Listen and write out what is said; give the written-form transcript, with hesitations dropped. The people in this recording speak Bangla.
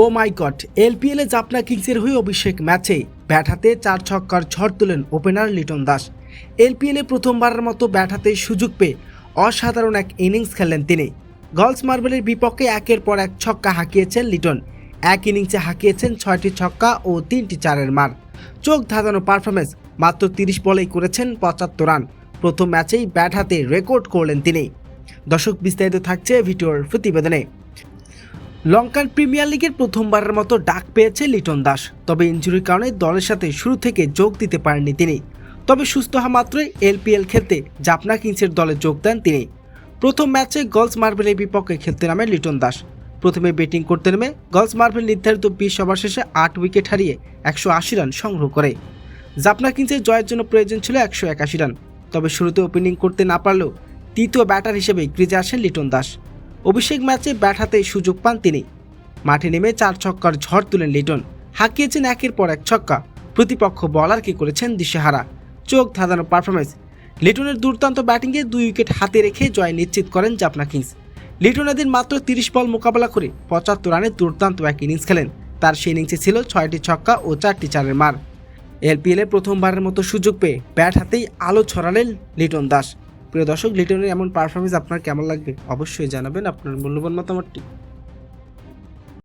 ও মাই গড, এলপিএলে জাফনা কিংসের হয়ে অভিষেক ম্যাচে ব্যাট হাতে 4 ছক্কার ঝড় তুলেন ওপেনার লিটন দাস। এলপিএলে প্রথমবারের মতো ব্যাট হাতে সুযোগ পেয়ে অসাধারণ এক ইনিংস খেললেন তিনি। গলস মার্বেলের বিপক্ষে একের পর এক ছক্কা হাঁকিয়েছেন লিটন। এক ইনিংসে হাঁকিয়েছেন 6টি ছক্কা ও 3টি চারের মার। চোখ ধাঁধানো পারফরমেন্স, মাত্র 30 বলেই করেছেন 75 রান। প্রথম ম্যাচেই ব্যাট হাতে রেকর্ড করলেন তিনি। দর্শক, বিস্তারিত থাকছে ভিডিওর প্রতিবেদনে। লঙ্কান প্রিমিয়ার লিগের প্রথমবারের মতো ডাক পেয়েছে লিটন দাস, তবে ইনজুরির কারণে দলের সাথে শুরু থেকে যোগ দিতে পারেননি তিনি। তবে সুস্থ হওয়া মাত্রই এলপিএল খেলতে জাফনা কিংসের দলে যোগ দেন তিনি। প্রথম ম্যাচে গলস মার্বেলের বিপক্ষে খেলতে নামে লিটন দাস। প্রথমে ব্যাটিং করতে নেমে গলস মার্বেল নির্ধারিত 20 ওভার শেষে 8 উইকেট হারিয়ে 180 রান সংগ্রহ করে। জাফনা কিংসের জয়ের জন্য প্রয়োজন ছিল 181 রান। তবে শুরুতে ওপেনিং করতে না পারলেও তৃতীয় ব্যাটার হিসেবে ক্রিজে আসেন লিটন দাস। অভিষেক ম্যাচে ব্যাট হাতে সুযোগ পান তিনি। মাঠে নেমে 4 ছক্কার ঝড় তুলেন লিটন। হাঁকিয়েছেন একের পর এক ছক্কা। প্রতিপক্ষ বলারকে করেছেন দিশেহারা। চোখ ধাঁধানো পারফরমেন্স। লিটনের দুর্দান্ত ব্যাটিংয়ে 2 উইকেট হাতে রেখে জয় নিশ্চিত করেন জাফনা কিংস। লিটন এদিন মাত্র 30 বল মোকাবেলা করে 75 রানে দুর্দান্ত এক ইনিংস খেলেন। তার সেই ইনিংসে ছিল 6টি ছক্কা ও 4টি চারের মার। এলপিএলে প্রথমবারের মতো সুযোগ পেয়ে ব্যাট হাতেই আলো ছড়ালেন লিটন দাস। প্রিয় দর্শক, লিটনের এমন পারফরমেন্স আপনার কেমন লাগবে অবশ্যই জানাবেন আপনার মূল্যবান মতামতটি।